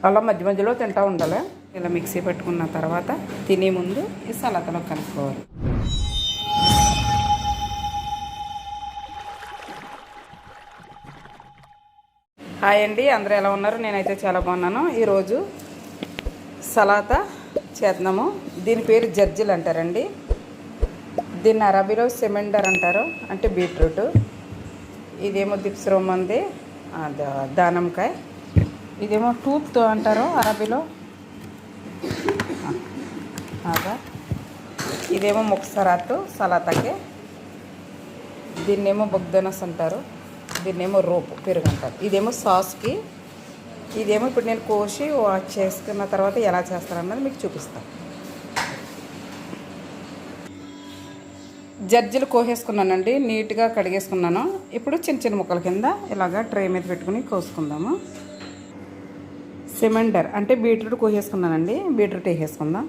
అలా మధ్య మధ్యలో తింటూ ఉండాలి. ఇలా మిక్సీ పెట్టుకున్న తర్వాత తినే ముందు ఈ సలాతలో కలుపుకోవాలి. హాయ్ అండి, అందరూ ఎలా ఉన్నారు? నేనైతే చాలా బాగున్నాను. ఈరోజు సలాతా చేద్దాము. దీని పేరు జర్జిల్ అంటారండి. దీన్ని అరబీలో సెమెండర్ అంటారు, అంటే బీట్రూట్. ఇదేమో దిప్స్ రోమంది దానంకాయ. ఇదేమో టూత్ అంటారు అరబీలో. అదా ఇదేమో ముక్సరాత్ సలాతాకే. దీన్నేమో బొగ్దనస్ అంటారు. దీన్నేమో రోపు పెరుగు అంటారు. ఇదేమో సాస్కి. ఇదేమో ఇప్పుడు నేను కోసి వాష్ చేసుకున్న తర్వాత ఎలా చేస్తారన్నది మీకు చూపిస్తాను. జర్జీలు కోసేసుకున్నానండి, నీట్గా కడిగేసుకున్నాను. ఇప్పుడు చిన్న చిన్న ముక్కల కింద ఇలాగా ట్రే మీద పెట్టుకుని కోసుకుందాము. సెమెండర్ అంటే బీట్రూట్ కోసేసుకున్నానండి. బీట్రూట్ వేసేసుకుందాం.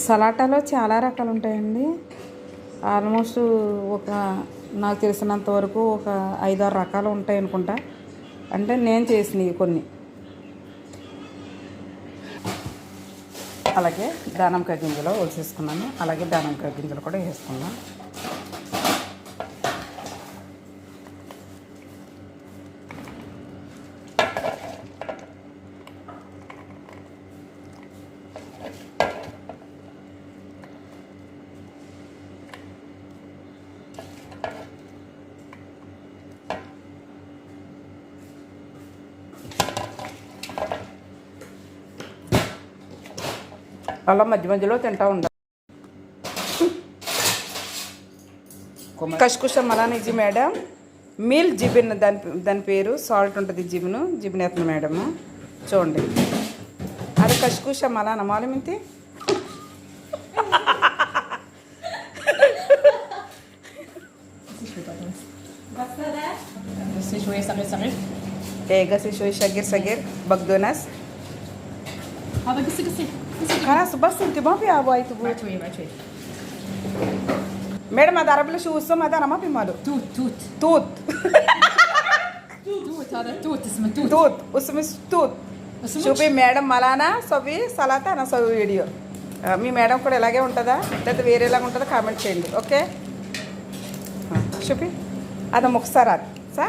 సలాటాలో చాలా రకాలు ఉంటాయండి. ఆల్మోస్ట్ నాకు తెలిసినంత వరకు ఒక 5-6 రకాలు ఉంటాయి అనుకుంటా. అంటే నేను చేసినవి కొన్ని. అలాగే దానంకాయ గింజలు వేసేసుకున్నాను. అలాగే దానంకాయ గింజలు కూడా వేసుకున్నాను. అలా మధ్య మధ్యలో తింటూ ఉండాలి. కష్కుష మలాని జీ మేడం మీల్ జిబిన్ దాని పేరు. సాల్ట్ ఉంటుంది జిబిన్ ఎత్తున మేడము. చూడండి, అది కష్కుష మలాన మాలమింతి. గసి షోయి షగీర్ సగీర్ బగ్దోనస్. خلاص بس انت ما في ابغى تقول شوي మేడం అది అరబీలో شو اسمه هذا انا ما في ماله توت هذا توت اسمه توت اسمه توت. شوفي మేడం మలానా సవి సలాతా నా సవి వీడియో. మీ మేడం కూడా ఇలాగే ఉంటుందా లేదా వేరేలాగా ఉంటుందా కామెంట్ చేయండి. ఓకే, చూపి అది ముక్సరాత్ సా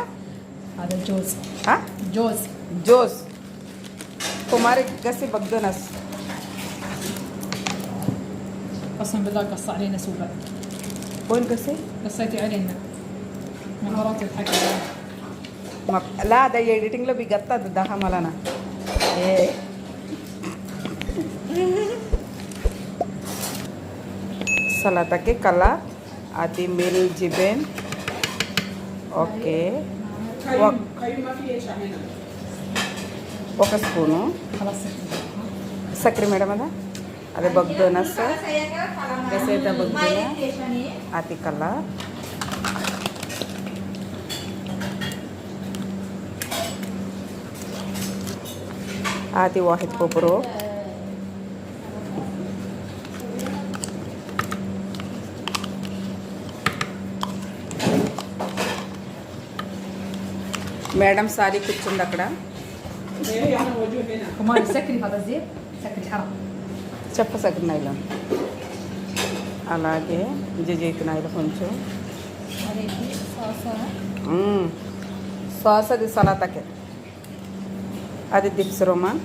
అది జోస్ కుమారి గసి బగ్దోనస్. قسم بالله قص علينا سوبر. وين قصي؟ قصيتي علينا مهارات الحكي. لا ده ఎడిటింగ్ లో బిగత్తది దహమలన. సలాతాకి కలర్ అది మిల్ జిబెన్. ఓకే, ఒక స్పూను సక్కర మేడం. అదే బగ్దోనస్ గసేత బగ్దోన అతి కలర్. ఆది వాహిద్ పోపురో. మేడం సారీ కూర్చుంది అక్కడ. చెప్పసగిన ఆయిల్, అలాగే జైతున్ ఆయిల్ కొంచెం. సాస్ అది సలాతాకే. అది దిప్స్ రోమన్.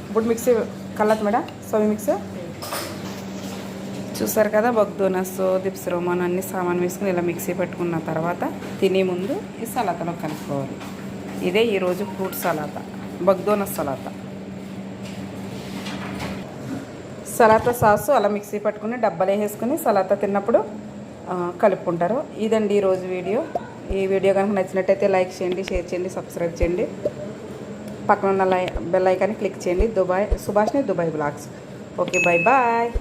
ఇప్పుడు మిక్సీ కల్లత్ మేడం సవి మిక్స్. చూసారు కదా, బగ్దోనస్ దిప్స్ రోమన్ అన్ని సామాన్ వేసుకుని ఇలా మిక్సీ పెట్టుకున్న తర్వాత తినే ముందు ఈ సలాతాలో కలుపుకోవాలి. ఇదే ఈరోజు ఫ్రూట్ సలాతా, బగ్దోనస్ సలాతా. సలాతా సాసు అలా మిక్సీ పట్టుకుని డబ్బాలో వేసుకుని సలాతా తిన్నప్పుడు కలుపుకుంటారు. ఇదండి ఈరోజు వీడియో. ఈ వీడియో కనుక నచ్చినట్టయితే లైక్ చేయండి, షేర్ చేయండి, సబ్స్క్రైబ్ చేయండి. పక్కన ఉన్న బెల్ ఐకాన్ని క్లిక్ చేయండి. సుభాష్ని Dubai blogs. Okay, bye bye.